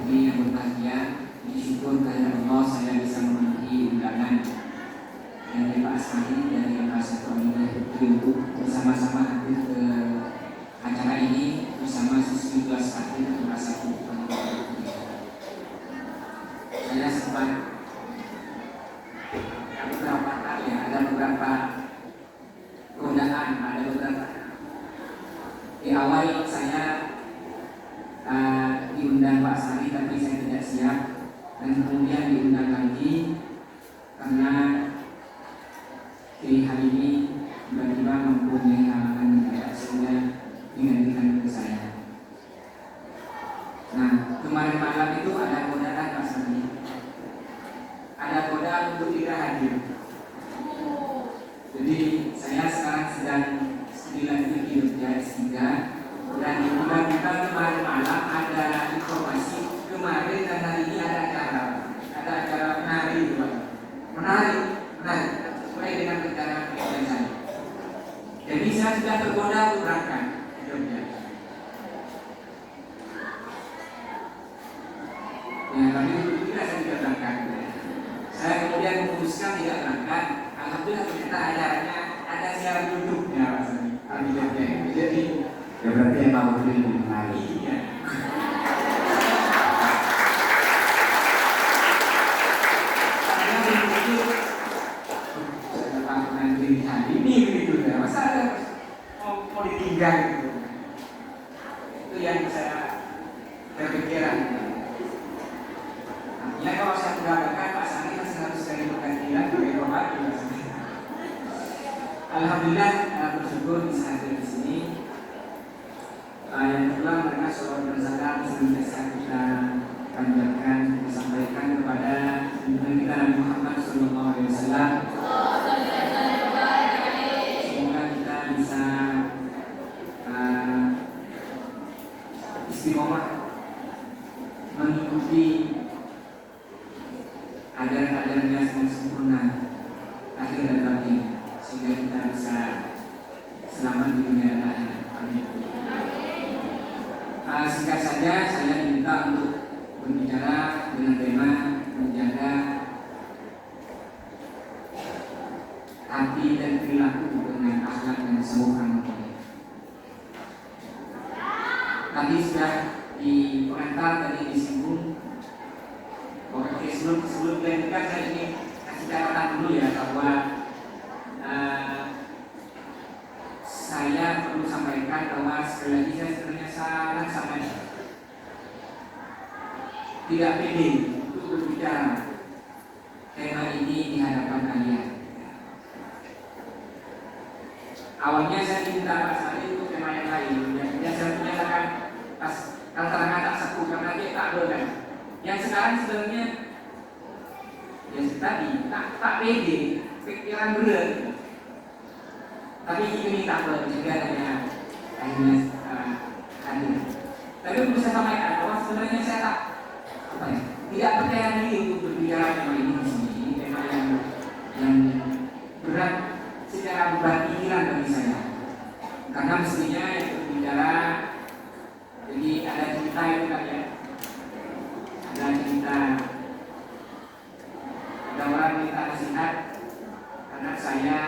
ini yang berbahagia. Syukur kepada Allah saya bisa memenuhi undangan dari Pak Asmari dari Lembaga Komunikasi untuk bersama-sama hadir ke acara ini bersama siswi kelas 1 dan kelas 1. Saya sempat beberapa kali ada beberapa godaan, ada beberapa di awal saya diundang Pak Asmari tapi saya tidak siap, dan kemudian diundang lagi karena di hari ini tiba-tiba mempunyai halangan mendadak sehingga digantikan ke saya. Nah, kemarin malam itu ada godaan Pak Asmari, ada godaan untuk tidak hadir. Jadi saya sekarang sedang dilanjut di Jogja S3, dan tiba-tiba kemarin malam ada informasi kemarin dan hari ini ada acara menarik sesuai dengan rencana kerja saya. Jadi saya sudah tergoda untuk berangkat ke Jogja. Ya, tapi tidak saya tidak berangkat. Saya kemudian memutuskan tidak berangkat. Alhamdulillah ternyata acaranya ada siaran YouTube-nya Pak di Jogja. Jadi ya berarti emang lebih menarik. Ya. Ini begitu ya, masa ada mau ditinggal gitu. Itu yang saya berpikiran. Artinya kalau saya mengatakan Pak Sani masih harus dari pergantian dari Rohat juga. Alhamdulillah bersyukur bisa hadir di sini. Yang kedua mereka soal berzakat senantiasa kita panjatkan, kita sampaikan kepada junjungan kita Nabi Muhammad SAW. Bisa istiqomah mengikuti ajaran-ajarannya yang sempurna akhir dan batin, sehingga kita bisa selamat di dunia dan akhirat. Amin. Singkat saja saya diminta untuk berbicara dengan tema menjaga hati dan perilaku dengan akhlak dan seukuran mulia. Tadi sudah di komentar tadi disinggung. Oke, sebelum dilanjutkan saya ingin kasih catatan dulu ya bahwa saya perlu sampaikan bahwa sekali lagi saya sebenarnya sangat tidak pede untuk berbicara tema ini di hadapan kalian. Awalnya saya minta Pak Sari untuk tema yang lain, yang saya menyatakan tantangan tak saku karena dia tak boleh. Yang sekarang sebenarnya ya tadi tak pede, pikiran berat. Tapi ini tak boleh juga akhirnya hadir. Tapi perlu saya sampaikan bahwa sebenarnya saya tidak percaya diri untuk berbicara tema ini di sini, tema yang berat secara beban pikiran bagi saya, karena mestinya itu bicara, jadi ada cerita itu kan ya, ada cerita, ada orang minta nasihat karena saya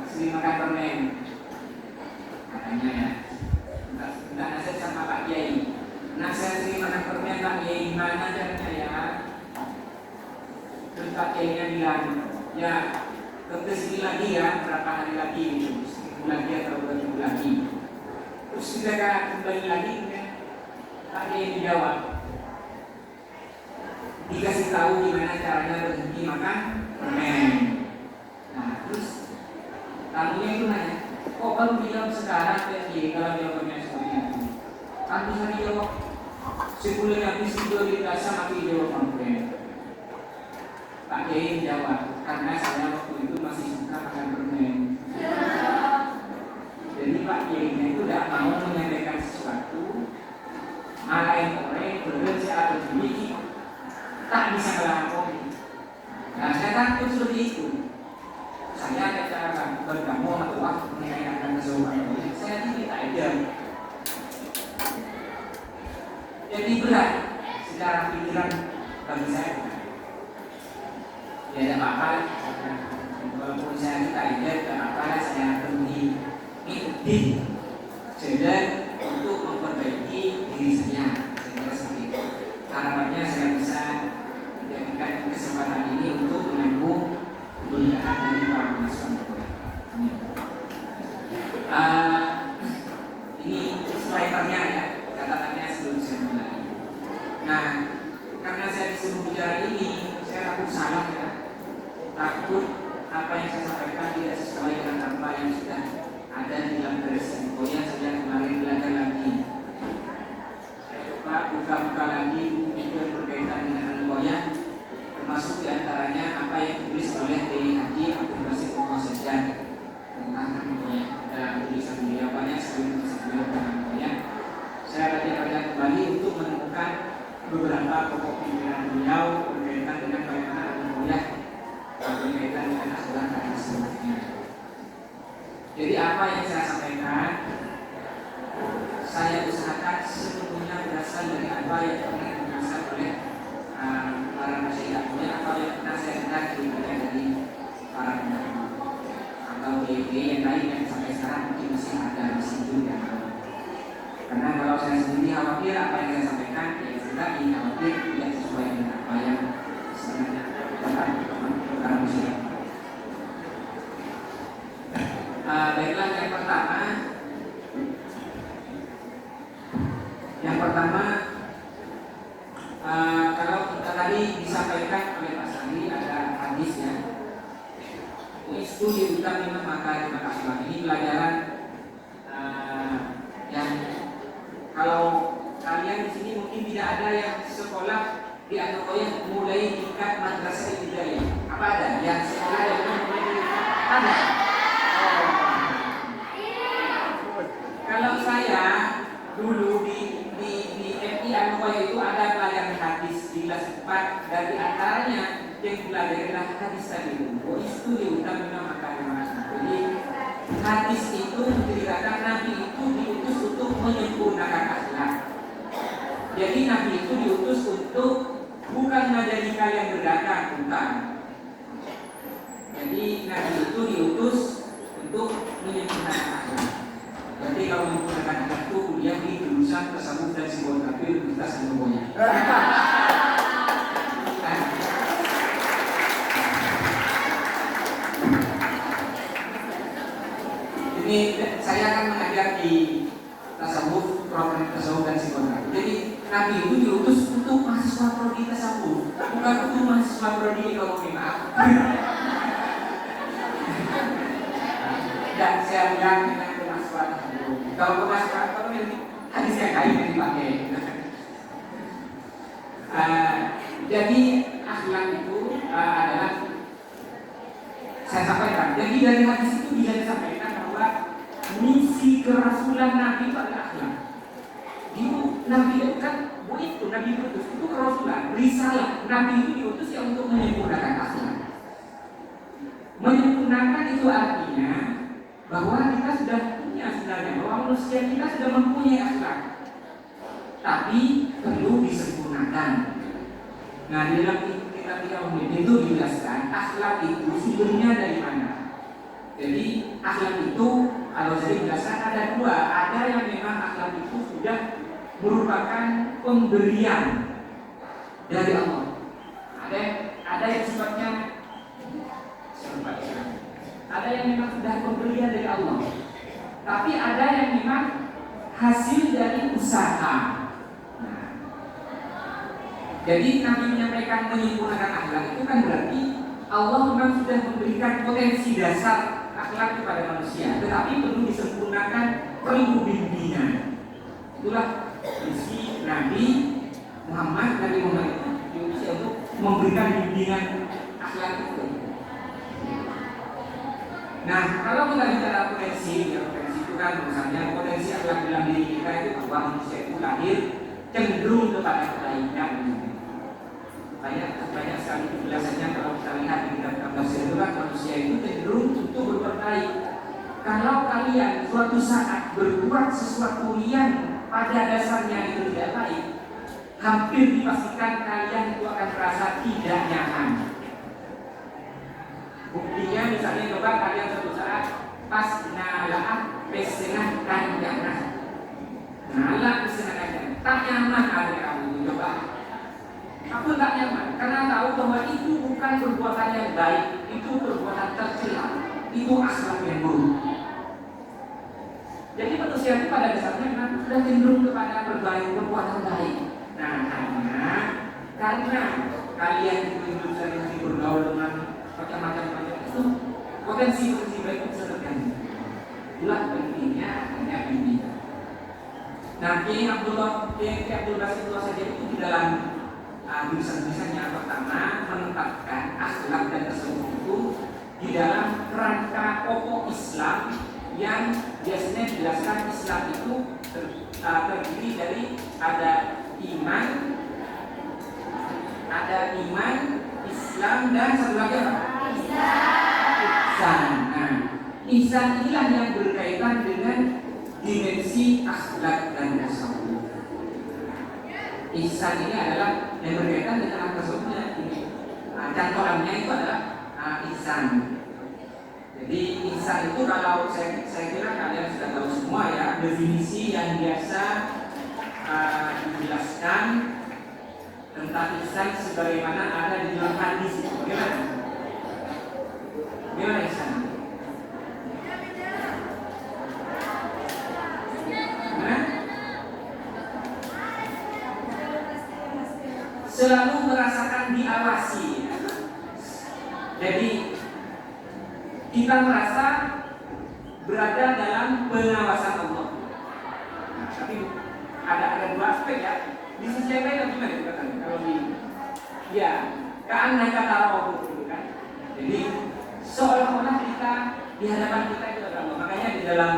sering makan permen, katanya ya, minta nasihat sama Pak Kiai. Nah saya sering makan permen Pak Kiai, gimana caranya ya? Terus Pak Kiainya bilang, ya kesini lagi ya, berapa hari lagi gitu, seminggu lagi atau 2 minggu lagi. Terus kita kembali lagi, Pak Kiai dijawab, dikasih tahu gimana caranya berhenti makan permen. Nah terus tamunya itu nanya, kok baru bilang sekarang Pak Kiai kalau jawabannya seperti itu? Aku tadi jawab, sebelum habis tidur di kasar mati jawab permen. Pak Kiai jawab, karena saya waktu itu masih suka makan permen. Jadi Pak Kiai itu tidak mau menyampaikan sesuatu, malah yang bekerja atau dimiliki tak bisa melakoni. Nah saya takut seperti itu. Saya ada cara bergamu sama Tuhan mengenai akan keseluruhan. Saya tidak ada. jadi berat secara pikiran bagi saya. Ya tidak apa-apa, walaupun saya tidak ingat, tidak apa-apa saya mengikuti saja untuk memperbaiki diri saya. Saya kira seperti itu. Harapannya saya bisa menjadikan kesempatan ini untuk menyambung keberkahan dari para mahasiswa. Ini slidernya ya, catatannya sebelum saya mulai. Nah, karena saya disuruh bicara ini, saya takut salah ya. Takut apa yang saya sampaikan tidak sesuai dengan apa yang sudah ada di dalam garis yang sejak kemarin belajar lagi. Saya coba buka-buka lagi buku yang berkaitan dengan Al-Qoya, termasuk diantaranya apa yang ditulis oleh Kiai Haji Abdul Basit Al-Sajjad tentang Al-Qoya. Ada tulisan beliau banyak sekali tulisan beliau tentang Al-Qoya. Saya baca kembali untuk menemukan beberapa pokok pimpinan beliau berkaitan dengan bagaimana Al-Qoya berkaitan dengan akhlak dan seterusnya. Jadi apa yang saya sampaikan, saya usahakan sepenuhnya berasal dari apa yang pernah dibahas oleh para masyarakat atau yang pernah saya dengar dari para pendahulu atau yang lain yang sampai sekarang mungkin masih ada di situ ya. Karena kalau saya sendiri khawatir apa yang saya sampaikan ya sudah khawatir tidak sesuai dengan apa yang sebenarnya dapat para masyarakat. Baiklah, yang pertama kalau kita tadi disampaikan oleh Pak Sandi ada hadisnya, itu diutamakan maka akhlak. Ini pelajaran yang kalau kalian di sini mungkin tidak ada yang sekolah di Al-Qoya mulai tingkat madrasah ibtidaiyah. Apa ada yang sekolah yang mulai ada? Kalau saya dulu di FI Al-Qoya itu ada pelajaran hadis di kelas 4 dan di antaranya yang dipelajari adalah hadis tadi itu diutamakan maka. Jadi hadis itu menceritakan Nabi itu diutus untuk menyempurnakan akhlak. Jadi Nabi itu diutus untuk bukan menjadi kalian berdagang, bukan. Jadi Nabi itu diutus untuk menyempurnakan akhlak. Jadi kalau menggunakan akhlak itu kuliah di jurusan tasawuf dan psikoterapi Universitas Al-Qoya. Ini saya akan mengajar di tasawuf, program tasawuf dan psikoterapi. Jadi Nabi itu diutus untuk mahasiswa prodi tasawuf, bukan untuk mahasiswa prodi ekonomi, maaf. Dan saya bilang dengan mahasiswa tasawuf. Kalau mahasiswa ekonomi hadis yang lain yang dipakai. Jadi akhlak itu adalah saya sampaikan. Jadi dari hadis itu bisa disampaikan bahwa misi kerasulan Nabi itu adalah akhlak. Itu Nabi itu kan itu Nabi diutus itu kerasulan, risalah. Nabi itu diutus yang untuk menyempurnakan akhlak. Menyempurnakan itu artinya bahwa kita sudah punya sebenarnya, bahwa manusia kita sudah mempunyai akhlak, tapi perlu disempurnakan. Nah, di dalam kitab itu dijelaskan akhlak itu sumbernya dari mana. Jadi akhlak itu kalau saya jelaskan ada dua, ada yang memang akhlak itu sudah merupakan pemberian dari Allah. Ada yang sifatnya ada yang memang sudah pemberian dari Allah. Tapi ada yang memang hasil dari usaha. Nah, jadi Nabi menyampaikan menyempurnakan akhlak itu kan berarti Allah memang sudah memberikan potensi dasar akhlak kepada manusia, tetapi perlu disempurnakan, perlu bimbingan. Itulah misi Nabi Muhammad itu untuk memberikan bimbingan akhlak itu. Nah, kalau kita bicara potensi, ya potensi itu kan misalnya potensi akhlak dalam diri kita itu bahwa manusia itu lahir cenderung kepada kebaikan. Banyak sekali penjelasannya kalau kita lihat di kitab tafsir itu kan manusia itu cenderung untuk berbuat baik. Kalau kalian suatu saat berbuat sesuatu yang pada dasarnya itu tidak baik, hampir dipastikan kalian itu akan merasa tidak nyaman. Buktinya misalnya coba kalian suatu saat pas ngalah pesenah kanjana, ngalah pesenah kanjana, tak nyaman ada kamu coba. Aku tak nyaman karena tahu bahwa itu bukan perbuatan yang baik, itu perbuatan tercela, itu akhlak yang buruk. Jadi manusia itu pada dasarnya memang sudah cenderung kepada perbuatan baik. Nah, karena kalian itu hidup sehari-hari bergaul dengan macam-macam itu, potensi baik itu bisa terganggu. Itulah pentingnya ini. Nah, Kiai Abdul Basit saja itu di dalam tulisan-tulisannya pertama menetapkan akhlak dan tasawuf itu di dalam kerangka pokok Islam yang biasanya dijelaskan Islam itu terdiri dari ada iman, Islam dan satu lagi apa? Ihsan. Nah, ihsan inilah yang berkaitan dengan dimensi akhlak dan tasawuf. Ihsan ini adalah yang berkaitan dengan tasawufnya ini. Cantolannya itu adalah ihsan. Jadi ihsan itu kalau saya kira kalian sudah tahu semua ya, definisi yang biasa dijelaskan tentang ihsan sebagaimana ada di dalam hadis. Bagaimana ihsan? Selalu merasakan diawasi. Jadi kita merasa berada dalam pengawasan Allah. Nah, tapi ada dua aspek ya. Di sisi yang lain gimana dikatakan? Kalau keanehan Allah gitu kan. Jadi seolah-olah kita di hadapan kita itu ada Allah. Makanya di dalam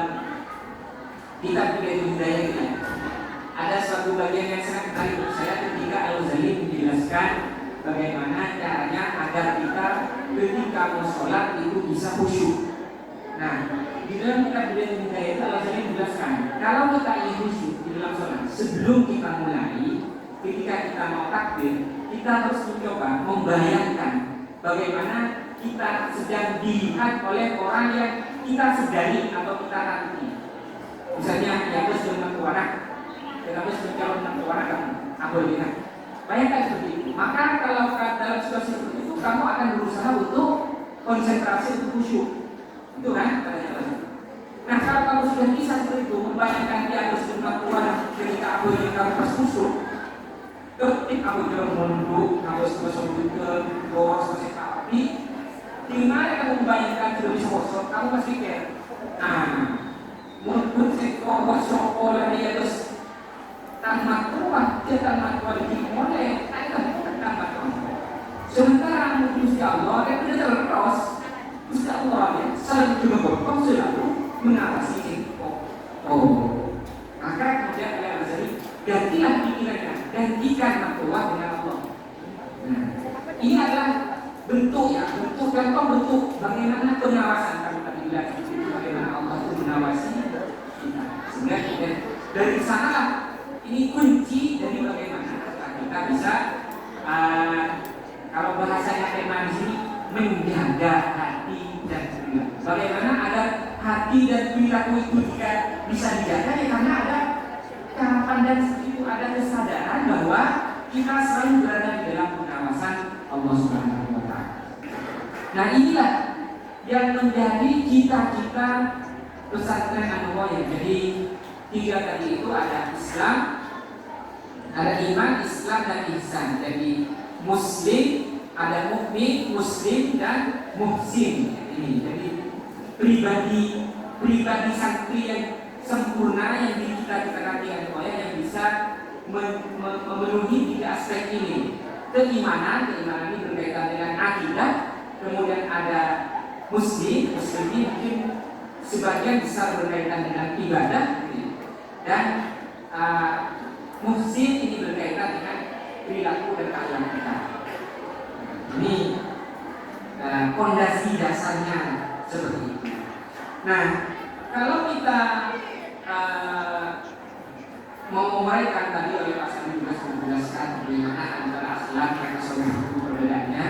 kitab budaya kita ada suatu bagian yang sangat menarik untuk saya ketika Al-Ghazali menjelaskan bagaimana caranya agar kita ketika mau sholat itu bisa khusyuk. Nah, di dalam kitab budaya itu Al-Ghazali menjelaskan kalau kita ingin khusyuk di dalam sholat, sebelum kita mulai, ketika kita mau takbir, kita harus mencoba membayangkan bagaimana kita sedang dilihat oleh orang yang kita sedari atau kita takuti. Misalnya, ya terus dengan anak, kita harus mencalon menantu anak kamu, aku lihat. Bayangkan seperti itu. Maka kalau dalam situasi seperti itu, kamu akan berusaha untuk konsentrasi untuk khusyuk. Itu kan katanya. Nah, kalau kamu sudah bisa seperti itu, membayangkan dia harus menantu anak ketika aku ingin kamu pas khusyuk, ketika aku jalan mundur, kamu sebesar ke bawah selesai tapi di mana kamu membayangkan sudah bisa kosong, kamu pasti kayak, mundur sih kosong oleh dia terus. Tamat tua, dia tamat tua di mulai, tamat tua. Sementara Gusti Allah dia tidak terlepas, Gusti Allah dia selalu juga berkong selalu mengawasi itu. Maka kemudian oleh Al-Ghazali gantilah pikirannya, gantikan tua dengan Allah. Nah, ini adalah bentuk contoh bagaimana pengawasan kami tadi bilang itu bagaimana Allah itu mengawasi kita. Sehingga dari sanalah ini kunci dari bagaimana kita bisa kalau bahasanya tema di sini menjaga hati dan perilaku. Bagaimana agar hati dan perilaku itu juga bisa dijaga ya karena ada cara pandang seperti itu, ada kesadaran bahwa kita selalu berada di dalam pengawasan Allah Subhanahu wa Ta'ala. Nah, inilah yang menjadi cita-cita pesantren An-Nubuwah. Jadi tiga tadi itu ada Islam, ada iman, Islam dan ihsan. Jadi Muslim, ada mukmin, Muslim dan muhsin. Ini jadi pribadi santri yang sempurna yang dicita-citakan di An-Nubuwah yang bisa memenuhi tiga aspek ini. Keimanan ini berkaitan dengan akidah. Kemudian ada Muslim ini mungkin sebagian besar berkaitan dengan ibadah. Dan muhsin ini berkaitan dengan perilaku dan akhlak kita. Ini fondasi dasarnya seperti itu. Nah, kalau kita mau diuraikan tadi oleh Pak Sandi juga sudah menjelaskan bagaimana antara akhlak dan tasawuf itu perbedaannya.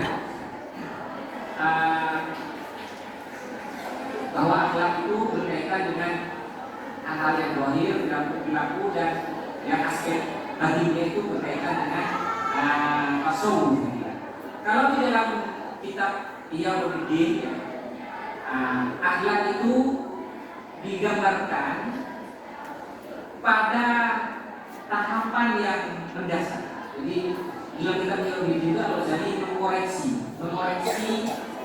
Bahwa akhlak itu berkaitan dengan hal-hal yang zahir, perilaku dan yang aspek batinnya itu berkaitan dengan tasawuf. Kalau di dalam kitab Ihya Ulumuddin, akhlak itu digambarkan pada tahapan yang mendasar. Jadi dalam kitab Ihya Ulumuddin itu Al-Ghazali mengoreksi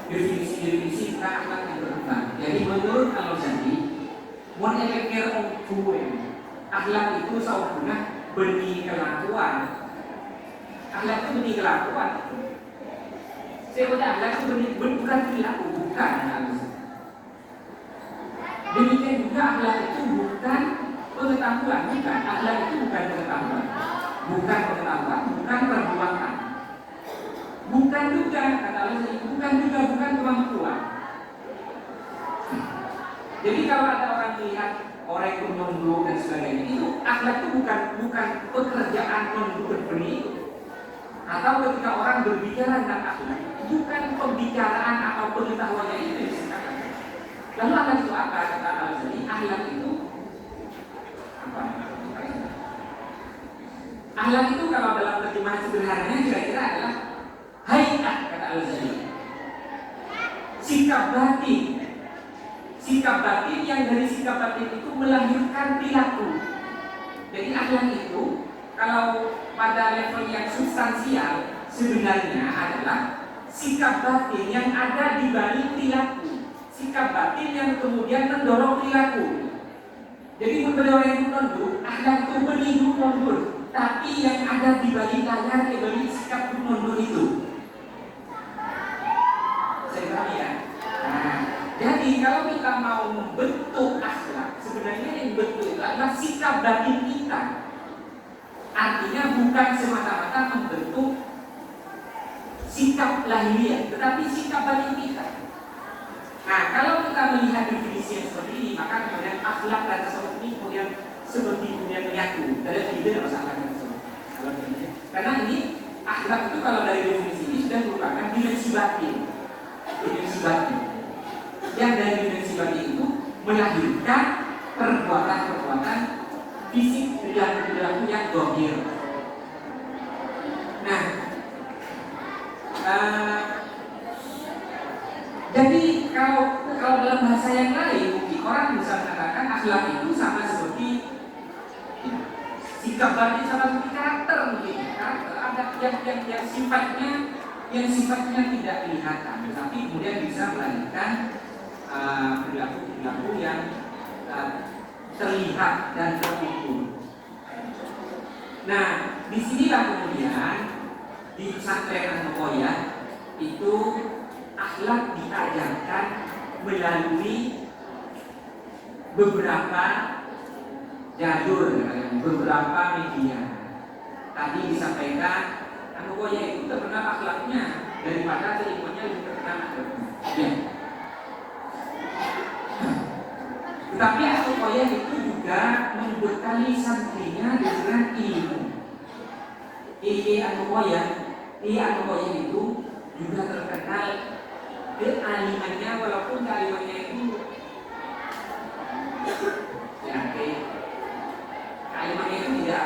definisi tentang akhlak yang berkembang. Jadi menurut Al-Ghazali, mon elekir ongkuwe, akhlak itu saudara benih kelakuan. Akhlak itu benih kelakuan. Saya punya akhlak itu bukan perilaku, bukan. Demikian juga akhlak itu bukan pengetahuan, bukan. Akhlak itu bukan pengetahuan, bukan perbuatan, bukan juga kata Allah, bukan kemampuan. Jadi kalau ada orang melihat orang itu nunduk dan sebagainya, itu akhlak itu bukan pekerjaan nunduk berberi itu. Atau ketika orang berbicara tentang akhlak, bukan pembicaraan atau pengetahuannya itu yang disebutkan. Lalu akhlak itu apa? Kata Al-Ghazali, akhlak itu apa? Akhlak itu kalau dalam terjemahan sederhananya kira-kira adalah hayat, kata Al-Ghazali. Sikap batin yang dari sikap batin itu melahirkan perilaku. Jadi akhlak itu kalau pada level yang substansial sebenarnya adalah sikap batin yang ada di balik perilaku. Sikap batin yang kemudian mendorong perilaku. Jadi mendorong yang mundur, akhlak itu meninggu mundur, tapi yang ada di balik layar, di balik sikap mundur itu. Saya paham ya. Nah, jadi kalau kita mau membentuk akhlak, sebenarnya yang bentuk adalah sikap batin kita. Artinya bukan semata-mata membentuk sikap lahiriah, tetapi sikap batin kita. Nah, kalau kita melihat definisi yang seperti ini, maka kemudian akhlak dan tasawuf ini kemudian seperti kemudian menyatu. Dari tidak masalah akhlak dan tasawuf. Karena ini akhlak itu kalau dari definisi ini sudah merupakan dimensi batin. Yang dari dimensi batin itu melahirkan perbuatan-perbuatan fisik perilaku yang zahir. Nah, jadi kalau dalam bahasa yang lain, mungkin orang bisa mengatakan akhlak itu sama seperti sikap batin, sama seperti karakter mungkin. Karakter ada yang sifatnya tidak kelihatan, tetapi kemudian bisa melahirkan perilaku yang terlihat dan terukur. Nah, disinilah kemudian di pesantren An-Nuqayyah itu akhlak diajarkan melalui beberapa jalur, beberapa media. Tadi disampaikan An-Nuqayyah itu terkenal akhlaknya daripada keilmuannya lebih terkenal akhlaknya. Ya. Tetapi An-Nuqayyah itu juga membekali santrinya dengan ilmu. An-Nuqayyah itu juga terkenal kealimannya, walaupun kealimannya itu kealimannya itu tidak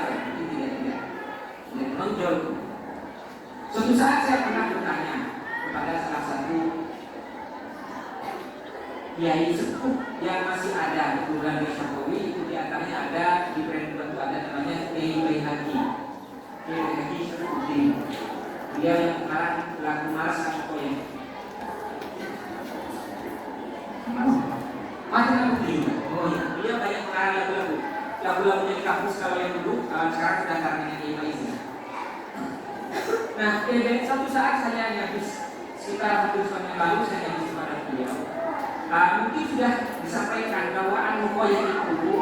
menonjol. Suatu saat saya pernah bertanya kepada salah satu kiai sepuh yang masih ada di bulan Jokowi, itu diantaranya ada di Brandon, ada namanya Kiai Haji Sepuh. Dia yang sekarang lagu Maras An-Nuqayyah. Masih lagu juga. Oh iya, dia banyak mengarang lagu-lagunya di kampus kalau yang dulu, sekarang sudah karangannya di Malaysia. Nah, suatu saat saya habis sekitar 1 tahun yang lalu saya habis kepada beliau. Mungkin sudah disampaikan bahwa An-Nuqayyah itu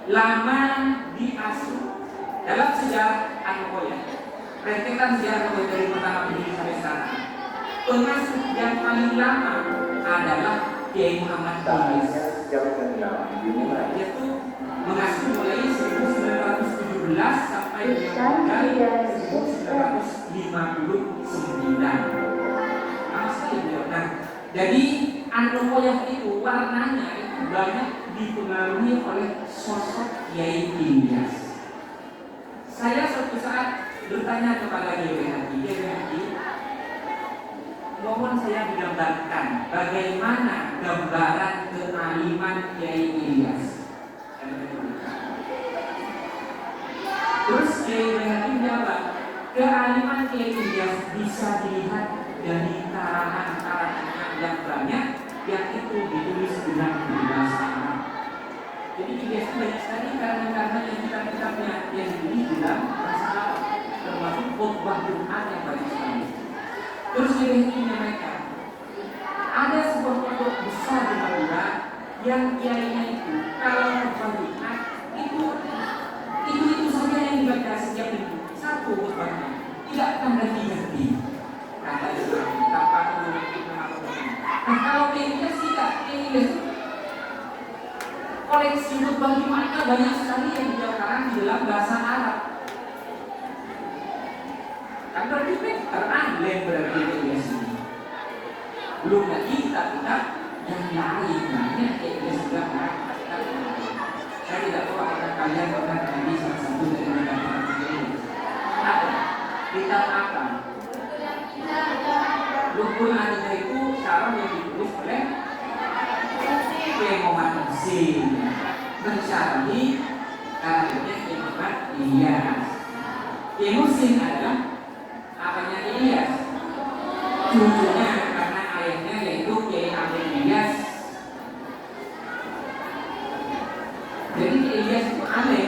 lama diasuh dalam sejarah An-Nuqayyah. Rentetan sejarah An-Nuqayyah dari pertama berdiri sampai sekarang, pengasuh yang paling lama adalah Kiai Muhammad Bais. Yaitu 59. Lama sekali beliau. Nah, jadi Anokoyah itu warnanya itu banyak dipengaruhi oleh sosok Kiai Ilyas. Saya suatu saat bertanya kepada Kiai Haji, mohon saya digambarkan bagaimana gambaran kealiman Kiai Ilyas. Terus Kiai Haji menjawab, kealiman Kiai Ilyas bisa dilihat dari karangan-karangannya yang banyak yang itu ditulis dengan bahasa Arab. Jadi Ilyas itu banyak sekali karangan-karangan yang kitab-kitabnya yang ditulis dalam bahasa Arab, termasuk khutbah Jumat yang banyak sekali. Terus Kiai Haji menyampaikan, ada sebuah pondok besar di Madura yang kiainya itu kalau khutbah Jumat itu saja yang dibaca setiap minggu, satu khutbahnya, tidak akan ganti-ganti. Kata itu tanpa mengamalkan. Nah kalau Ilyas tidak, Ilyas koleksi khutbah Jumatnya banyak sekali yang dikarang di dalam bahasa Arab. Kan berarti teranglen berarti Ilyas ini. Belum lagi kitab-kitab yang lain, banyak Ilyas juga kan. Saya tidak tahu apakah kalian pernah tadi salah satu dari kitab-kitab ini. Ada kitab apa? Rukun Aqidah itu sekarang yang ditulis oleh Kiai Muhammad Muhsin mensyarahi karangannya Kiai Muhammad Ilyas. Kiai Muhsin adalah apanya Ilyas? Cucunya karena ayahnya yaitu Kiai Amin Ilyas. Jadi Ilyas itu aneh.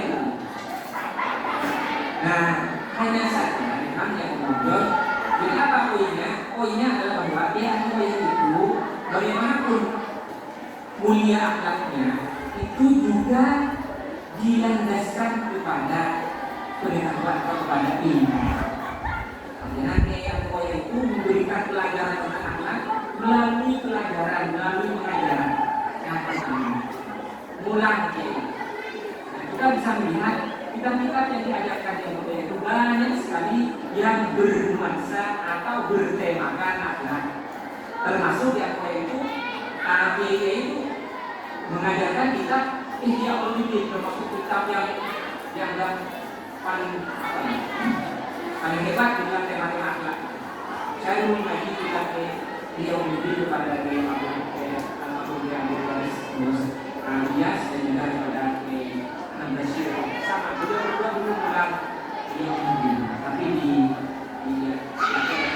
Nah, hanya saja Imam yang menonjol. Jadi apa poinnya? Poinnya adalah bahwa dia itu bagaimanapun mulia akhlaknya itu juga dilandaskan kepada pengetahuan atau kepada ilmu. Karena Kiai itu memberikan pelajaran tentang akhlak melalui pelajaran, melalui pengajaran yang pertama. Mulang Kiai. Nah, kita bisa melihat kitab-kitab yang diajarkan Kiai itu banyak sekali yang bernuansa atau bertemakan akhlak. Termasuk yang itu Kiai itu mengajarkan kitab Ihya Ulumuddin, termasuk kitab yang paling hebat di dalam tema-tema akhlak. Saya dulu mengaji kitab Ihya Ulumuddin kepada Kiai Al-Mahfudz Ilyas dan juga kepada Kiai Anam Bashir. Sama beliau berdua dulu pulang Ihya Ulumuddin, tapi di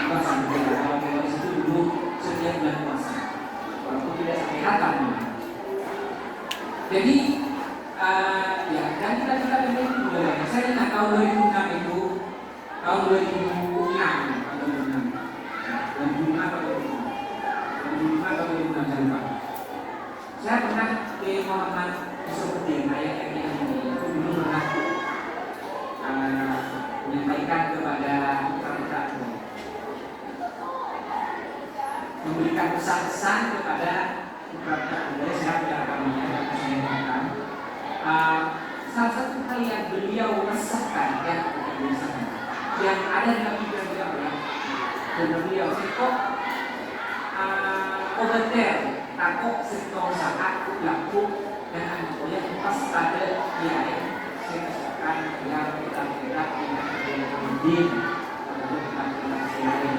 kalau di situ dulu setiap bulan puasa, walaupun tidak sampai hatam. Jadi ya, dan kita ini juga banyak. Saya ingat tahun 2006 itu, tahun 2006 saya lupa. Saya pernah ke Muhammad Isofuddin, ayah yang ini, itu dulu pernah menyampaikan kepada kita memberikan pesan-pesan kepada dari siapa kami salah satu hal yang beliau resahkan yang ada dalam pikiran beliau dan beliau kok obater takut sektor saat laku dan anugerah pas pada dia saya katakan yang kita lihat dengan kemudian jadi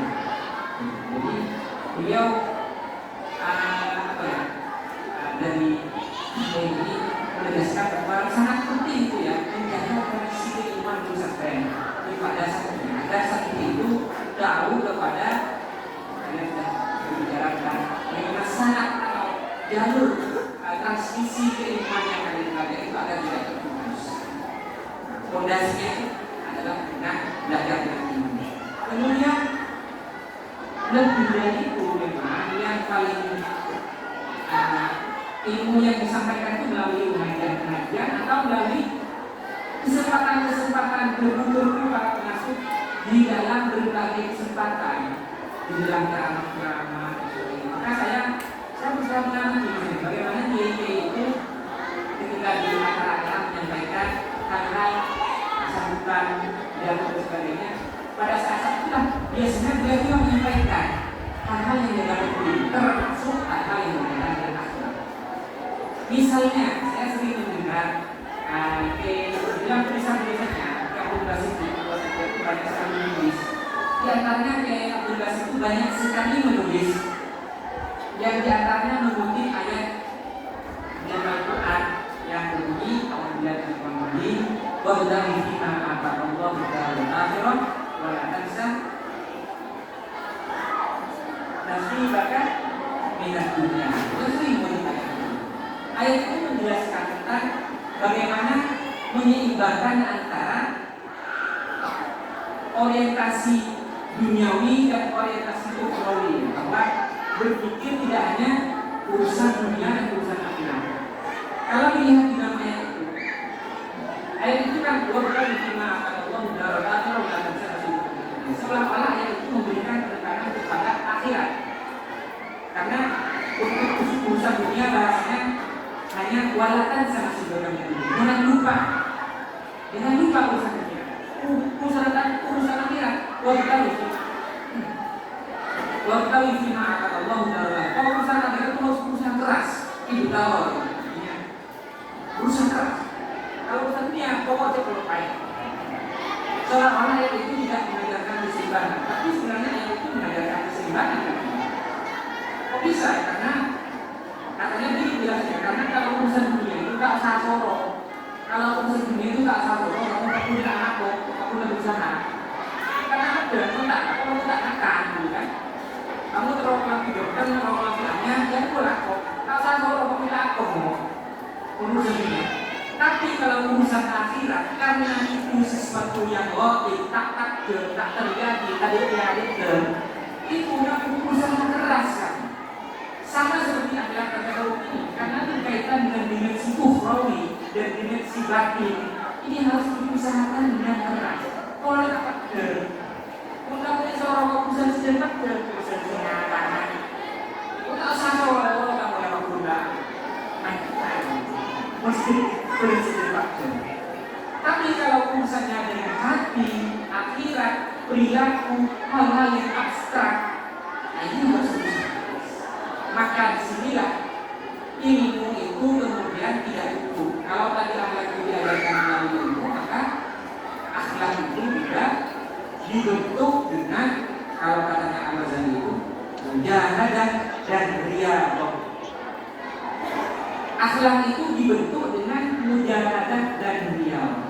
beliau dari ini menegaskan bahwa sangat penting itu ya menjaga kondisi keilmuan pesantren pada saat itu tahu kepada kalian sudah berbicara tentang bagaimana sangat atau jalur transmisi keilmuan yang kalian belajar itu agar tidak terputus. Fondasinya adalah dengan belajar dengan ilmu. Kemudian lebih dari itu memang yang paling ilmu yang disampaikan itu melalui pengajian atau melalui kesempatan-kesempatan berkumpul para pengasuh di dalam berbagai kesempatan di dalam ceramah-ceramah. Maka saya berusaha mengamati bagaimana Kiai itu ketika di acara-acara menyampaikan hal-hal sambutan dan sebagainya pada saat itulah biasanya beliau juga menyampaikan hal-hal yang dianggap penting, termasuk hal-hal yang berkaitan dengan akhlak. Misalnya, saya sering mendengar dalam tulisan-tulisannya Abdul Basit itu banyak sekali menulis. Di antaranya Abdul Basit itu banyak sekali menulis, yang di antaranya mengutip ayat dalam Al-Quran yang berbunyi apabila kita membeli wabdari fima Allah darul akhirah wa la tansa nasibaka minad dunya. Ayat itu menjelaskan tentang bagaimana menyeimbangkan antara orientasi duniawi dan orientasi ukhrawi, bahwa berpikir tidak hanya urusan dunia dan urusan akhirat. Kalau dilihat di dalam ayat itu kan bukan cuma Allah darul akhirah wa la tansa nasibaka. Seolah-olah ayat itu memberikan penekanan kepada akhirat. Karena untuk urusan dunia bahasanya hanya walatan sama sebagainya ini. Jangan lupa urusan dunia. Urusan akhirat. Wabtawi fima Allah darul. Kalau urusan akhirat itu harus urusan keras. Itu tahu. Urusan keras. Kalau urusan dunia pokoknya pelupai. Seolah-olah ayat itu tidak mengajarkan keseimbangan, tapi sebenarnya ayat itu mengajarkan keseimbangan. Kok bisa? Karena katanya begini jelasnya, karena kalau urusan dunia itu tak usah soro. Kalau urusan dunia itu tak usah soro, kamu tak punya anak kok, kamu tak berusaha. Karena ada, kamu tak makan, kan? Kamu terlalu lagi dokter, terlalu lagi hanya, ya pula kok. Tak usah soro, kamu tak kok. Urusan dunia. Tapi kalau urusan akhirat, karena itu sesuatu yang tak takdir, tak terjadi, tadi itu urusan keras kan. Sama seperti akhirat tasawuf ini, karena berkaitan dengan dimensi ukhrawi dan dimensi batin, ini harus diusahakan dengan keras. Kalau tak takdir, undangnya seorang urusan sedang takdir, urusan kenyataan. Tak usah seorang kamu yang berguna, mesti bersedih takdir. Tapi kalau urusannya dengan hati, akhirat, perilaku, hal-hal yang abstrak, nah ini harus diusahakan. Maka disinilah ilmu itu kemudian tidak utuh. Kalau tadi akhlak itu diajarkan melalui ilmu, maka akhlak itu juga dibentuk dengan, kalau katanya Al-Ghazali itu, mujahadah dan riyadhah. Akhlak itu dibentuk dengan mujahadah dan riyadhah.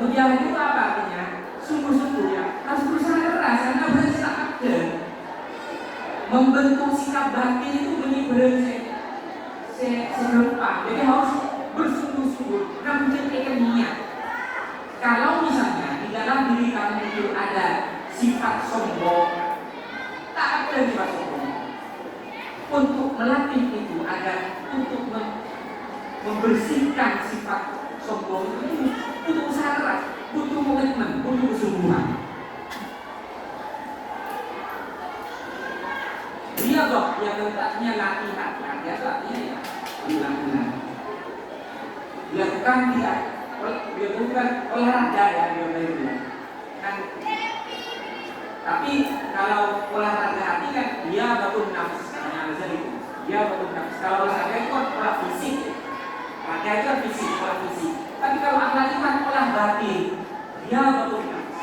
Mujahadah itu apa artinya? Sungguh-sungguh ya, harus berusaha keras karena berarti tak ada. Membentuk sikap batin itu benar-benar segampang. Jadi harus bersungguh-sungguh, menciptakan niat. Kalau misalnya di dalam diri kamu itu ada sifat sombong, tak ada sifat sombong. Untuk melatih itu agar untuk membersihkan sifat sombong itu butuh usaha keras, butuh komitmen, butuh kesungguhan. Dia kok yang letaknya latihan ya ulang-ulang. Dilakukan tidak, dilakukan olahraga ya kan. Tapi kalau olahraga hati kan dia bangun nafas, dia bangun nafas. Kalau olahraga itu kan olah fisik, olahraga itu kan fisik, olah fisik. Tapi kalau akhlak itu kan olah batin, dia bangun nafas.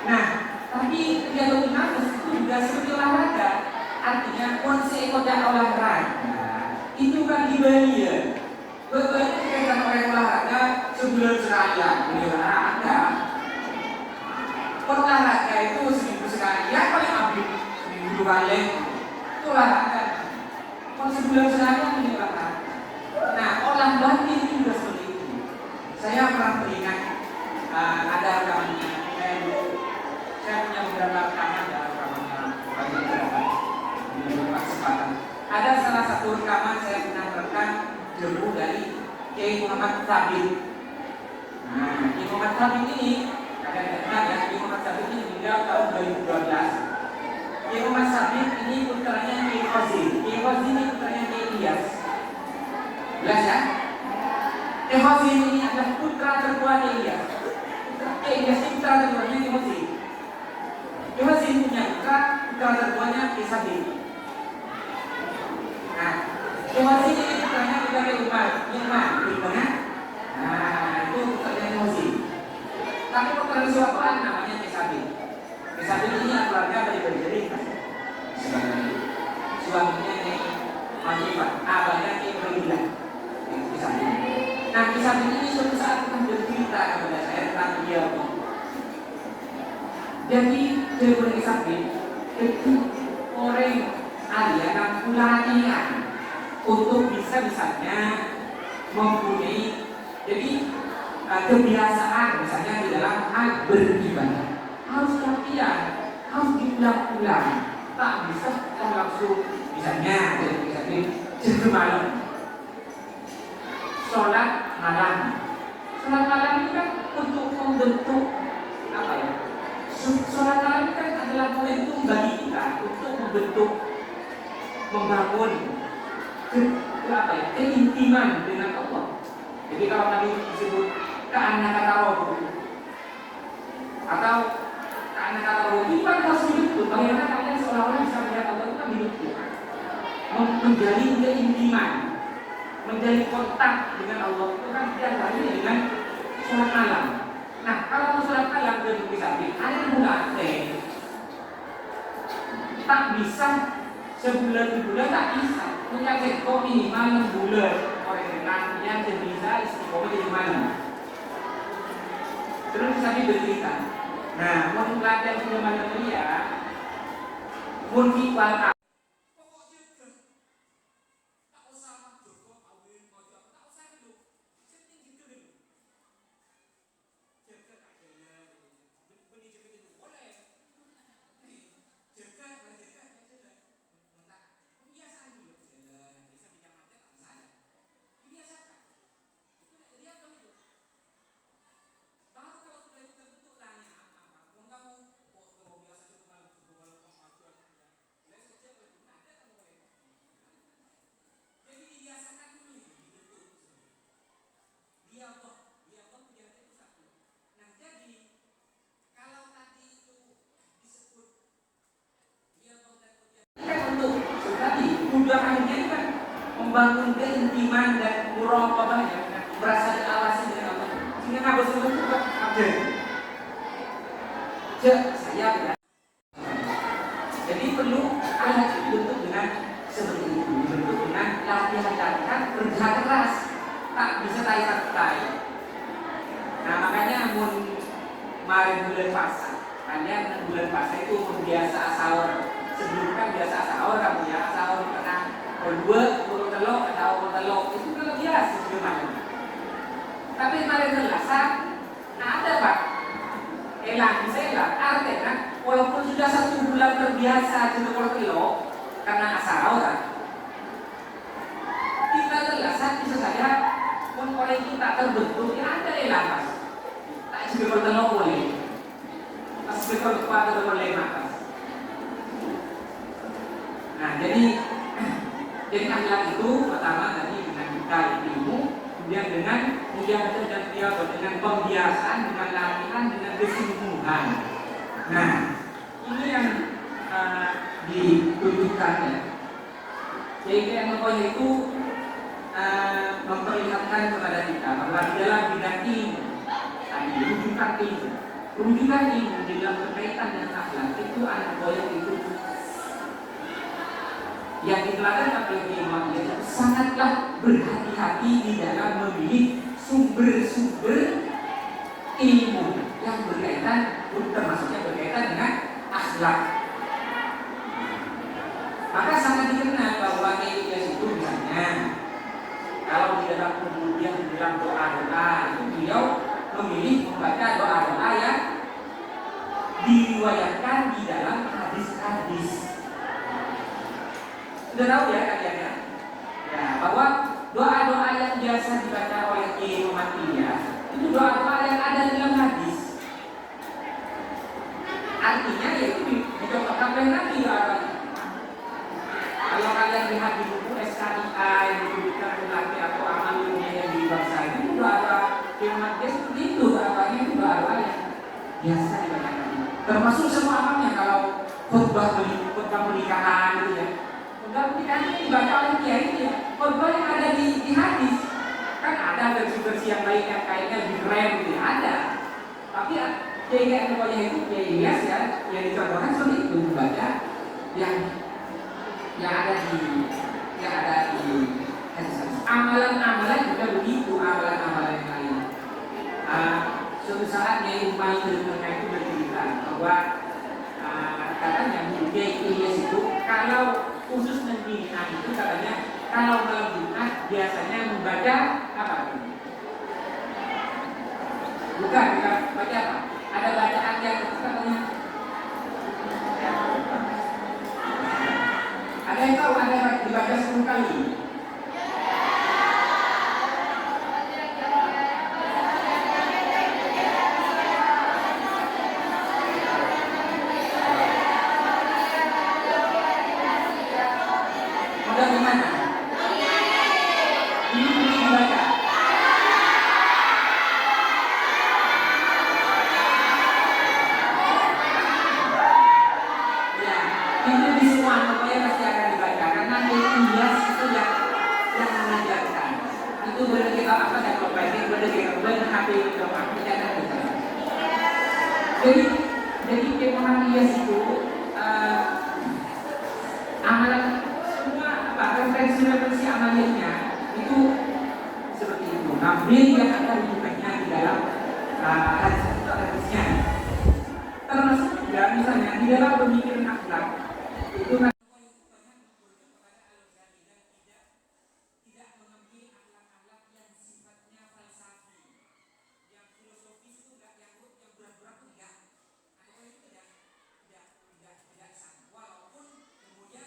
Nah, tapi dia bangun nafas itu juga seperti olahraga. Artinya konsep dan olahraga itu kan dibayar. Bebannya dikaitan oleh olahraga sebulan seraya, olahraga. Olahraga itu seminggu sekali, ya paling habis seminggu 2 kali. Itu olahraga. Kalau sebulan seraya ini olahraga. Nah, olah batin itu juga seperti itu. Saya pernah teringat ada rekamannya. Saya punya beberapa rekaman ya, kesempatan. Ada salah satu rekaman saya pernah merekam debu dari Kiai Muhammad Thabit. Nah, Kiai Muhammad Thabit ini ada kenal ya, Kiai Muhammad Thabit ini meninggal tahun 2012. Kiai Muhammad Thabit ini putranya Kiai Khazin. Kiai Khazin ini putranya Kiai Ilyas. Jelas ya? Kiai Khazin ini adalah putra tertua Kiai Ilyas. Kiai Ilyas ini putra tertuanya Kiai Khazin. Coba sini punya buka terbuatnya kisah ini. Nah, coba sini bukanya kita ke rumah di tengah. Nah, itu terjadi emosi. Tapi kalau terlalu Quran namanya kisah ini. Kisah ini keluarga beri-beri sebagai suaminya yang Manifat, abahnya yang berbilang. Kisah ini. Nah, kisah ini suatu saat akan bercerita kepada saya tentang dia. Jadi dia berkisah itu orang aliran pelatihan untuk bisa-bisanya mempunyai jadi kebiasaan misalnya di dalam hal beribadah harus latihan, harus diulang-ulang, tak bisa langsung misalnya jadi malam sholat malam itu kan untuk membentuk apa ya? Sholat malam itu kan adalah momentum bagi kita untuk membentuk, membangun keintiman dengan Allah. Jadi kalau tadi disebut keanekaragaman atau keanekaragaman itu kan harus dibentuk. Bagaimana kalian seolah-olah bisa melihat Allah itu kan dibentuk, menjalin keintiman, menjalin kontak dengan Allah itu kan diantaranya dengan sholat malam. Nah, kalau sholat malam dari kisah ada yang mulai tak bisa sebulan tak bisa. Menyaksikan kok minimal 6 bulan oleh dengan yang bisa istiqomah di mana. Terus sampai bercerita. Nah, mau pelajar sudah mana dia? Mau kibar tujuannya itu kan membangun keintiman dan muraqabah ya, merasa diawasi dengan Allah. Sehingga Nabi Sallallahu Alaihi Wasallam ada. Saya benar. Jadi perlu alat dibentuk dengan seperti itu, dibentuk dengan latihan kerja keras, tak bisa tai. Nah makanya kemarin bulan puasa, kalian bulan puasa itu biasa sahur. Sebelum kan biasa sahur kamu ya, sahur pernah berdua, telok atau telok itu kan biasa sebelumnya. Tapi kemarin terasa, ada pak, bisa artinya walaupun sudah 1 bulan terbiasa jadi telok karena sahur, kita terasa bisa saja pun oleh kita terbentuk ya ada mas, tak juga telok boleh, pas betul pada boleh makan. Nah, jadi akhlak itu pertama tadi dengan kita ilmu, kemudian dengan mujahadah dan riyadhah, dengan pembiasaan, dengan latihan, dengan kesungguhan. Nah, ini yang ditunjukkan ya. Jadi yang itu memperlihatkan kepada kita bahwa di dalam bidang ilmu, tadi rujukan ilmu di dalam berkaitan dengan akhlak itu anak boyong itu yang diteladan oleh Imam itu sangatlah berhati-hati di dalam memilih sumber-sumber ilmu yang berkaitan, termasuknya berkaitan dengan akhlak. Maka sangat dikenal bahwa Ilyas itu misalnya kalau di dalam kemudian dalam doa-doa itu beliau memilih membaca doa-doa yang diriwayatkan di dalam hadis-hadis. Sudah tahu ya kalian ya? Ya, bahwa doa-doa yang biasa dibaca oleh Imam Ilyas itu doa-doa yang ada dalam hadis. Artinya yaitu dicontohkan oleh Nabi doa-doanya. Kalau kalian lihat di buku SKIA yang dituliskan laki atau amal ilmiah yang di bangsa itu doa-doa Imam Ilyas seperti itu, doa-doanya itu doa-doa yang biasa dibaca. termasuk semua amalnya. Kalau khutbah pernikahan gitu ya, khutbah pernikahan ini dibaca oleh kiai itu ya, khutbah yang ada di hadis. Kan ada versi-versi yang lain yang kayaknya lebih keren gitu ya, ada. Tapi kiai yang pokoknya itu kiai biasa ya, yang dicontohkan seperti itu, membaca yang ada di amalan-amalan juga begitu, amalan-amalan yang lain. Suatu saat Nyai Umay Ilmunya itu bercerita bahwa katanya Kiai Ilyas itu kalau khusus Jumat itu katanya kalau malam Jumat biasanya membaca apa? Bukan baca apa? Ada bacaan yang katanya ada yang tahu, ada dibaca 10 kali. Modal di mana? Ini dibaca. Itu di semua pokoknya pasti akan dibaca karena Ilyas itu yang mengajarkan. Itu boleh kita apa ya kalau baik boleh kita HP doang tidak ada kita. Jadi Muhammad Ilyas itu amalan semua apa referensi amalnya itu seperti itu. Nabil yang ada rujukannya di dalam hadisnya. Termasuk juga misalnya di dalam pemikiran akhlak itu tidak mengambil akhlak-akhlak yang sifatnya falsafi, yang filosofis itu enggak, yang berat-berat enggak. Atau itu tidak sama. Walaupun kemudian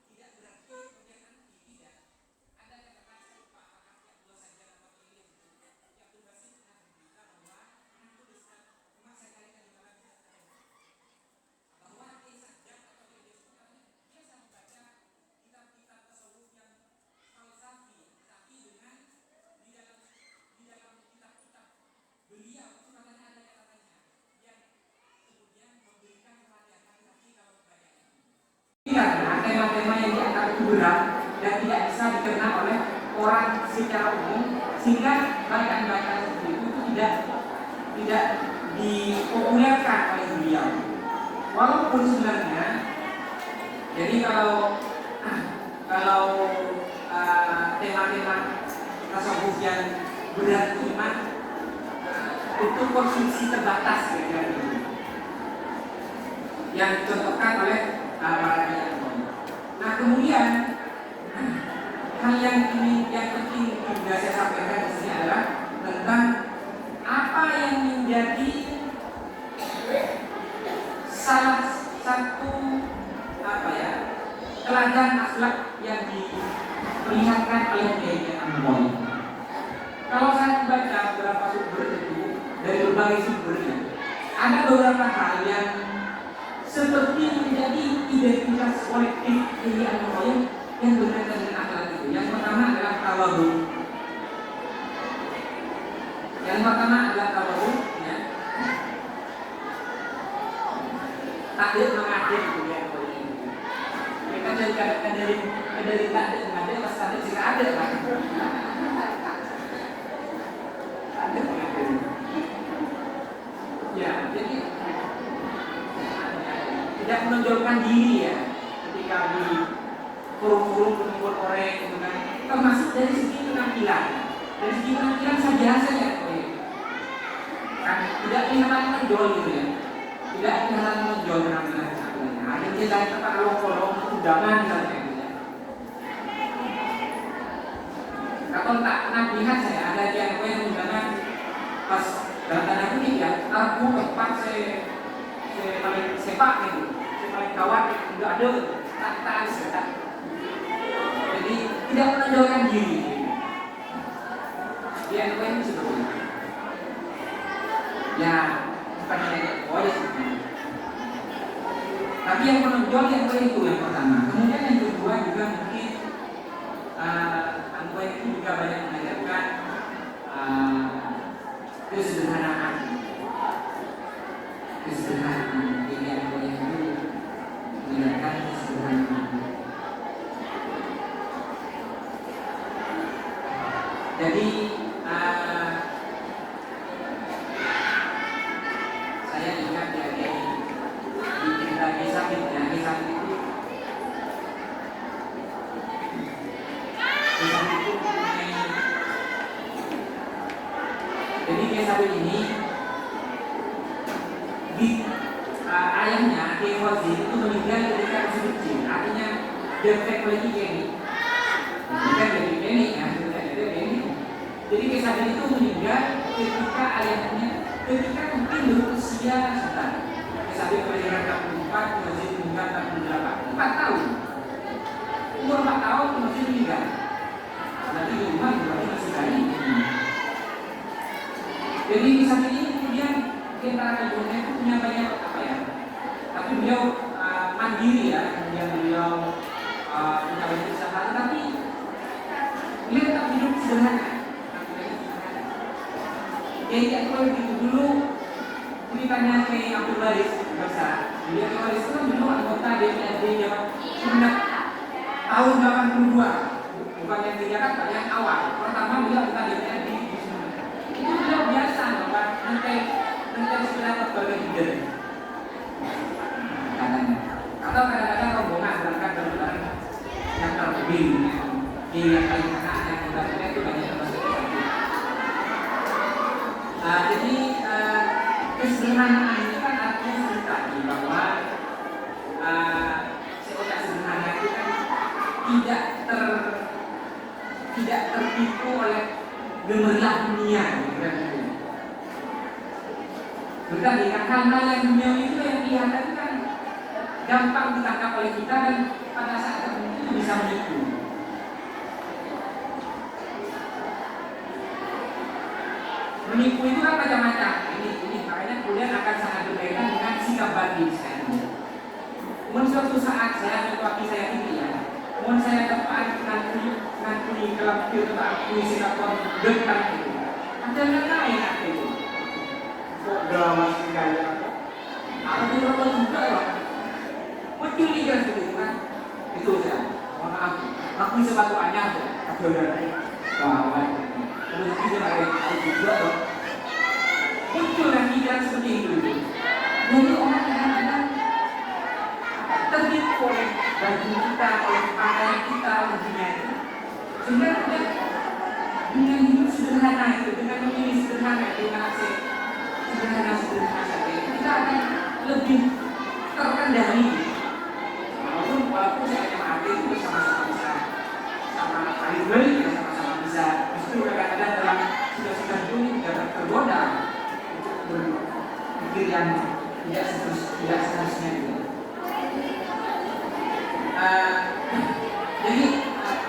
tidak berarti kemudian tidak ada kata-kata serupa apakah yang dua saja atau ini yang berbasis dengan berita bahwa menuliskan cuma saya kalikan di dalam bahwa Sajjad atau biasa membaca kitab-kitab tasawuf yang falsafi, tapi dengan di dalam kitab-kitab beliau itu katanya ada katanya yang kemudian memberikan perhatian hati kalau membaca itu. Karena tema-tema yang diangkat itu berat dan tidak bisa dikenal oleh orang secara umum, sehingga bacaan-bacaan seperti itu tidak dipopulerkan oleh beliau. Walaupun sebenarnya, jadi kalau tema-tema tasawuf yang berat cuma itu konsumsi terbatas ya, yang dicontohkan oleh para kiai. Nah kemudian hal yang penting juga saya sampaikan di sini adalah tentang apa yang menjadi salah satu teladan akhlak yang diperlihatkan oleh Kiai Amoy. Kalau saya baca beberapa sumber itu dari berbagai sumbernya, ada beberapa hal yang seperti menjadi identitas kolektif Kiai Amoy yang berkaitan dengan akhlak itu. Yang pertama adalah tawadhu. Ya. Takdir mengadir gitu ya. Mereka dari takdir mengadir pas takdir jika ada kan. Takdir mengadir. Ya, jadi tidak menonjolkan diri ya ketika di forum-forum berkumpul orang gitu kan. Termasuk dari segi penampilan. Dari segi penampilan saja ya. Kan tidak kelihatan menonjol gitu ya. Tidak kelihatan menonjol penampilan. Ada dia dari tempat kolong undangan misalnya gitu ya. Kalau tak pernah lihat saya ada yang undangan pas dalam tanda kutip ya, aku tempat saya paling sepak gitu, saya paling kawat, tidak ada tak. Jadi tidak menonjolkan diri. Dia ini sebetulnya. Ya bukan hanya ya sebetulnya. Tapi yang menonjol yang itu yang pertama. Kemudian yang kedua juga mungkin Anwar itu juga banyak mengajarkan kesederhanaan. Jadi Jezabel ini di ayahnya Gehazi itu meninggal ketika masih kecil, artinya defek lagi Kenny, bukan dari Kenny ya, bukan dari Kenny. Jadi Jezabel itu meninggal ketika ayahnya mungkin berusia sekitar Jezabel kelahiran 64, Gehazi meninggal 68, 4 tahun. Umur 4 tahun Gehazi meninggal. Berarti di rumah masih bayi. Jadi Jezabel ini kemudian di antara ibunya itu punya banyak apa ya? Tapi beliau mandiri ya, kemudian beliau punya banyak usaha, tapi beliau tetap hidup sederhana. Jadi kalau begitu dulu ceritanya kayak Abdul Baris besar. Dia Abdul Baris itu kan dulu anggota DPRD Jawa tahun 82, bukan yang di Jakarta, yang awal. Pertama beliau anggota DPRD di Sumatera. Itu beliau biasa bapak nanti sebenarnya sebagai leader katanya. Atau kadang-kadang rombongan berangkat dari barang yang terlebih di yang paling tengah yang kita itu banyak termasuk. Jadi kesederhanaan ini kan artinya tadi bahwa seolah sederhana itu kan tidak tertipu oleh gemerlap dunia, gitu. Berarti hal-hal yang dunia itu yang kelihatan itu kan gampang ditangkap oleh kita dan pada saat tertentu bisa menipu. Menipu itu kan macam-macam. Ini makanya kemudian akan sangat berkaitan dengan sikap batin saya. Mungkin suatu saat saya waktu saya tinggi ya, mungkin saya dapat nanti dalam filter puisi atau dekat itu. Ada yang lain itu. Kok drama sih kayak ada beberapa juga loh. Muncul juga seperti itu kan. Itu saya. Mohon maaf. Aku sepatu anyar tuh. Aku udah bawa. Terus kita ada juga loh. Muncul yang pikiran seperti itu. Jadi orang kadang-kadang tertipu oleh baju kita, oleh pakaian kita, oleh dunia itu. Sehingga dengan hidup sederhana itu, dengan memilih sederhana itu, dengan aksi sederhana saja, kita akan lebih terkendali. Walaupun saya hanya mati itu sama-sama bisa, sama kali beli, sama-sama bisa. Justru kadang-kadang dalam sudah ini tidak tergoda untuk berpikir yang tidak seharusnya itu. Jadi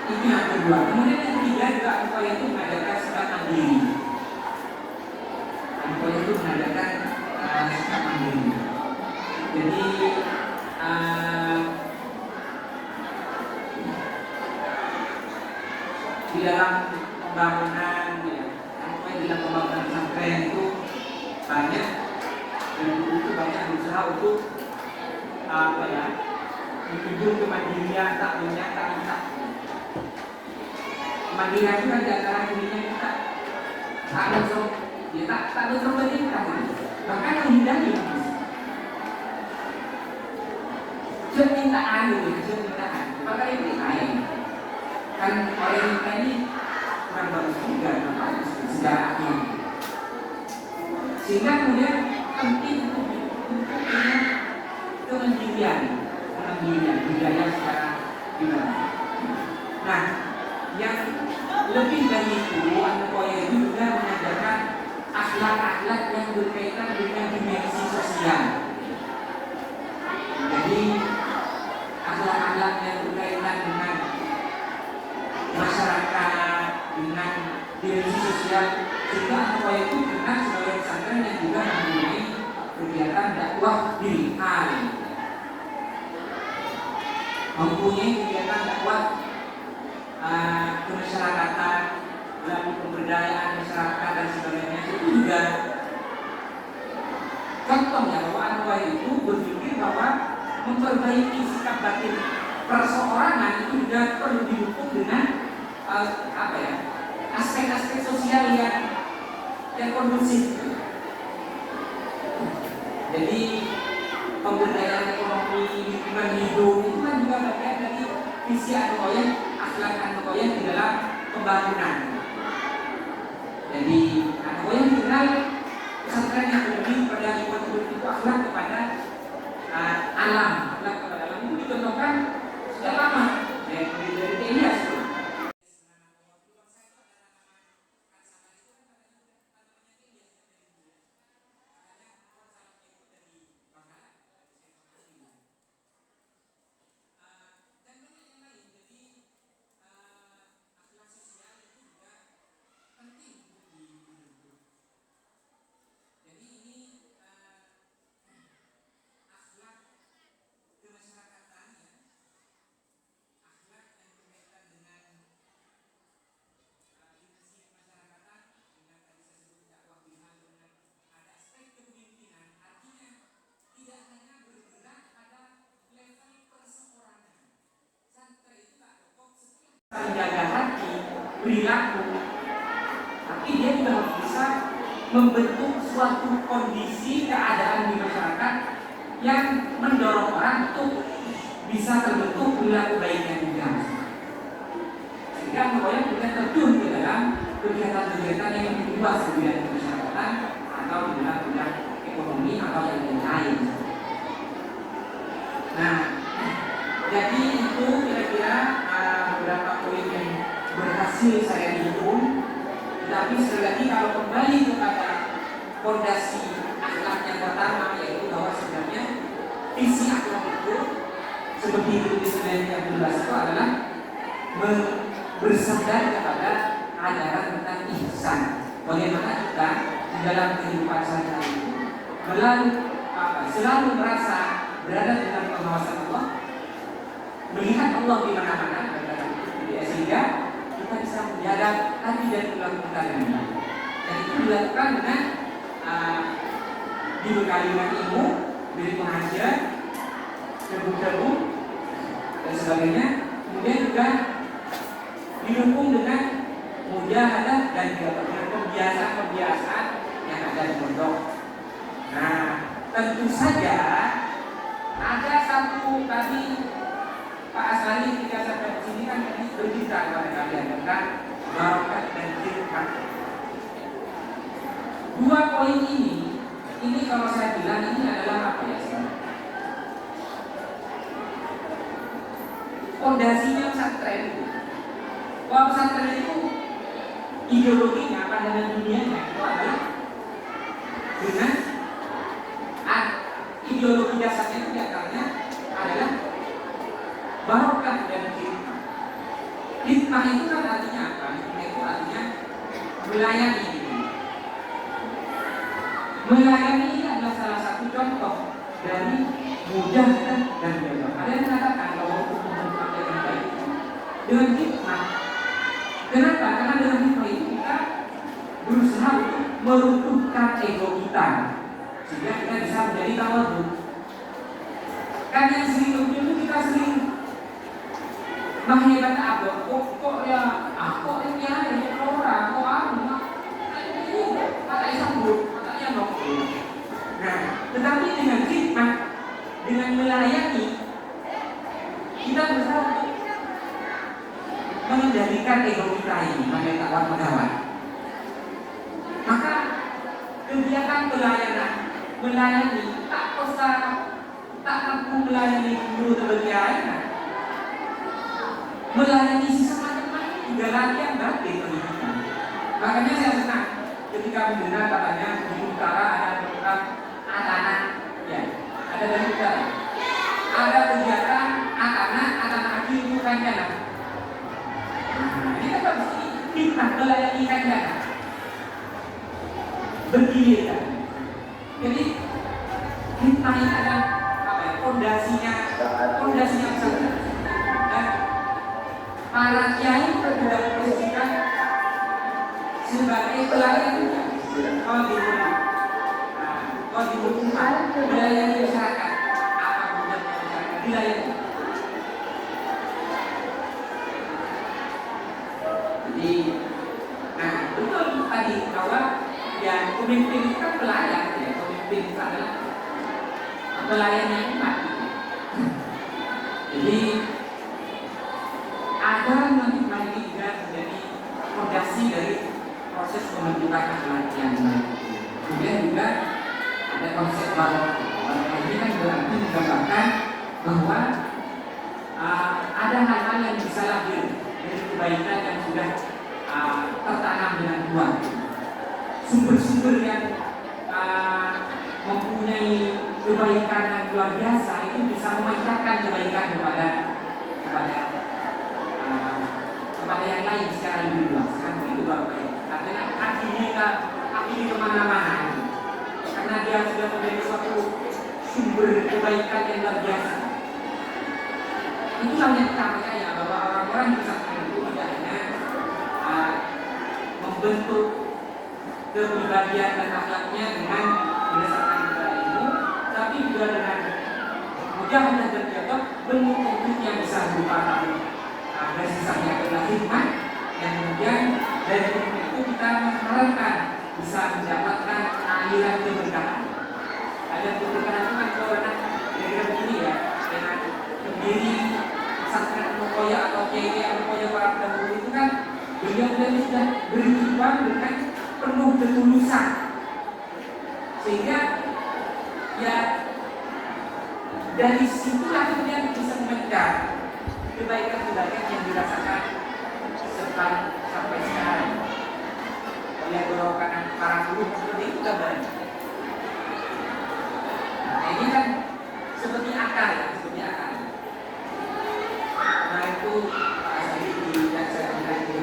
itu yang kedua. Kemudian yang ketiga juga upaya itu mengadakan sikap mandiri. Upaya itu mengadakan sikap mandiri. Jadi di dalam pembangunan, di dalam pembangunan pesantren itu banyak dan itu banyak berusaha untuk menunjuk kemandirian, tak menyata. Kemandirian itu kan di antara dirinya kita tak bersama pemerintah, bahkan menghindari permintaan. Maka ini lain kan oleh kita ini bukan bagus juga, secara akal. Sehingga kemudian penting untuk punya kemandirian budaya secara gimana. Nah, yang lebih dari itu, Anokoya itu juga mengajarkan akhlak-akhlak yang berkaitan dengan dimensi sosial. Jadi akhlak-akhlak yang berkaitan dengan masyarakat, dengan dimensi sosial, sehingga Anokoya itu benar sebagai pesantren yang juga mempunyai kegiatan dakwah dirihan, mempunyai kegiatan dakwah kemasyarakatan, melalui pemberdayaan masyarakat dan sebagainya. Itu juga contohnya bahwa Anokoya itu berpikir bahwa memperbaiki sikap batin perseorangan itu juga perlu didukung dengan aspek-aspek sosial yang kondusif. Jadi pemberdayaan ekonomi, lingkungan hidup itu kan juga bagian dari visi Anokoya, akhlak Anokoya di dalam pembangunan. Jadi Anokoya juga pesantren yang lebih pada lingkungan hidup itu akhlak kepada alam, akhlak kepada alam itu dicontohkan sudah lama dari Elias. Menjaga hati, perilaku, tapi dia juga harus bisa membentuk suatu kondisi keadaan di masyarakat yang mendorong orang untuk bisa terbentuk perilaku baiknya juga. Sehingga supaya kita terjun ke dalam kegiatan-kegiatan yang lebih luas di bidang kemasyarakatan atau di dalam bidang ekonomi atau yang lain. Nah, jadi itu kira-kira beberapa poin yang berhasil saya himpun. Tetapi sekali lagi kalau kembali kepada fondasi akhlak yang pertama, yaitu bahwa sebenarnya visi akhlak itu seperti itu di 19 itu adalah bersandar kepada ajaran tentang ihsan. Bagaimana kita di dalam kehidupan sehari-hari itu selalu merasa berada dalam pengawasan Allah, melihat Allah di mana-mana, sehingga kita bisa menjaga hati dan perilaku kita dengan baik. Dan itu dilakukan dengan dibekali dengan ilmu, dari pengajar, ilmu dan sebagainya. Kemudian juga didukung dengan mujahadah dan juga dengan kebiasaan-kebiasaan yang ada di pondok. Nah, tentu saja ada satu tadi Pak Asali ketika sampai di sini kan berbicara kepada kalian tentang barokat dan khidmat. Dua poin ini kalau saya bilang ini adalah apa ya sebenarnya? Fondasinya pesantren itu. Kalau pesantren itu ideologinya, pandangan dunianya itu adalah dengan ideologi dasarnya itu diantaranya adalah barokah dan hikmah. Hikmah itu kan artinya apa? Hikmah itu artinya melayani. Melayani ini adalah salah satu contoh dari mujahadah dan jabah. Ada yang mengatakan bahwa untuk membentuk yang baik dengan hikmah. Kenapa? Karena dengan hikmah itu kita berusaha untuk meruntuhkan ego kita, sehingga kita bisa menjadi tawadhu. Kan yang sering begitu kita sering mahhebat apa? Kok ya ini ada orang, kok ini kata sambut, katanya dong. Nah, tetapi dengan hikmah, dengan melayani, kita berusaha untuk mengendalikan ego kita ini, menawar. Maka kegiatan melayani tak mampu melayani guru terbaik. Melayani sesama teman juga latihan batin pendidikan. Makanya saya senang ketika mendengar katanya di utara ada program anak-anak, ya, ada dari utara, ada kegiatan anak-anak lagi ilmu kanjana. Ini kan bagus ini, kita melayani kanjana, bergiliran. Jadi kita ini adalah apa ya, fondasinya besar. Para kiai juga posisikan sebagai pelayan juga. Kalau dibutuhkan melayani masyarakat, apa gunanya masyarakat dilayani. Jadi, nah betul tadi bahwa yang pemimpin itu kan pelayan, ya pemimpin itu adalah pelayan yang umat. Jadi agar nanti ini juga menjadi fondasi dari proses pembentukan akhlak yang baik. Kemudian juga ini kan berarti menggambarkan bahwa ada hal-hal yang bisa lahir dari kebaikan yang sudah tertanam dengan kuat. Sumber-sumber yang mempunyai kebaikan yang luar biasa itu bisa memancarkan kebaikan kepada yang lain secara lebih luas. Kan itu baru baik. Artinya akhirnya kemana-mana. Karena dia sudah menjadi suatu sumber kebaikan yang luar biasa. Itulah yang kita percaya bahwa orang-orang di sana itu tidak hanya membentuk kepribadian dan akhlaknya dengan berdasarkan ilmu, tapi juga dengan mudah-mudahan dan dapat bentuk yang bisa berupa dari sisanya adalah hikmah, yang kemudian dari hikmah itu kita mengharapkan bisa mendapatkan aliran keberkahan. Ada keberkahan itu kan kalau anak kira-kira begini ya, dengan pendiri pesantren Al-Muqoyah atau kiai Al-Muqoyah para pendahulu itu kan beliau sudah berjuang dengan penuh ketulusan, sehingga ya dari situlah kemudian bisa mencegah kebaikan-kebaikan yang dirasakan sampai sekarang oleh golongan para guru seperti itu gambarnya. Nah, ini kan seperti akar ya, seperti akar. Nah itu tadi di yang saya bilang di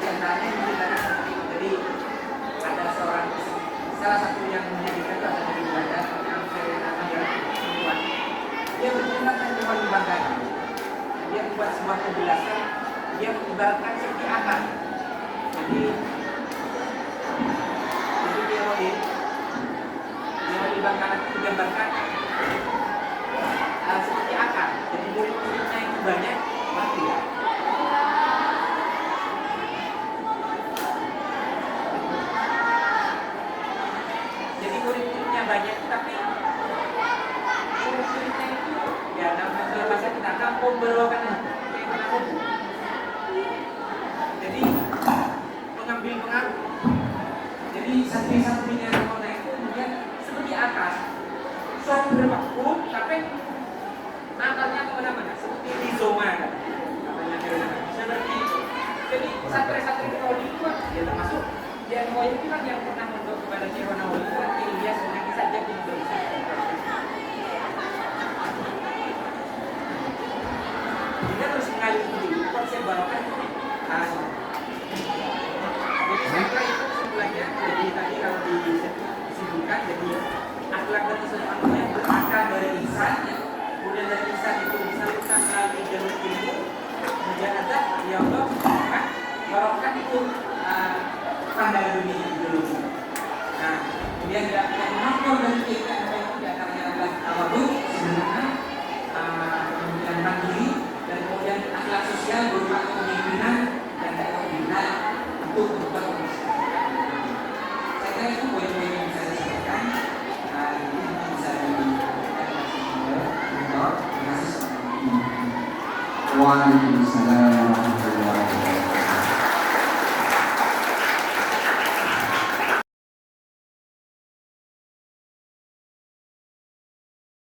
antaranya menceritakan seperti itu. Jadi ada salah satu yang menjadikan bahasa dari belajar yang saya namanya perempuan. Dia bercerita tentang dibanggakan. Dia membuat sebuah penjelasan. Dia mengibaratkan seperti akar. Jadi teori dibanggakan itu digambarkan seperti akar. Jadi murid-muridnya itu banyak, mati ya. Banyak, tapi murid-muridnya itu ya dalam bahasa kita kampung berwakan jadi mengambil pengaruh. Jadi santri-santrinya Ramona itu kemudian seperti akar sok berwaktu tapi akarnya kemana-mana seperti rizoma katanya seperti itu. Jadi santri-santri Nawawi itu kan ya termasuk dia Nawawi itu kan yang pernah mondok kepada Syekh Nawawi itu kan Ilyas menangis saja di Indonesia. Dia terus mengalir dulu konsep barokah itu jadi santri itu sebenarnya jadi tadi kalau disebutkan jadi akhlak dan Islam manusia berakar dari lisan ya. Kemudian dari lisan itu disalurkan melalui jalur ilmu, kemudian ada ya Allah barokah itu pandangan dunia dulu. Nah, kemudian yang mengatur dari kita itu di antaranya adalah tawadhu, sebenarnya kemudian mandiri dan kemudian akhlak sosial berupa kepemimpinan dan kepemimpinan untuk berbuat kemaslahatan. Saya kira itu poin-poin yang bisa saya sampaikan. Ini bisa Terima kasih. Waalaikumsalam.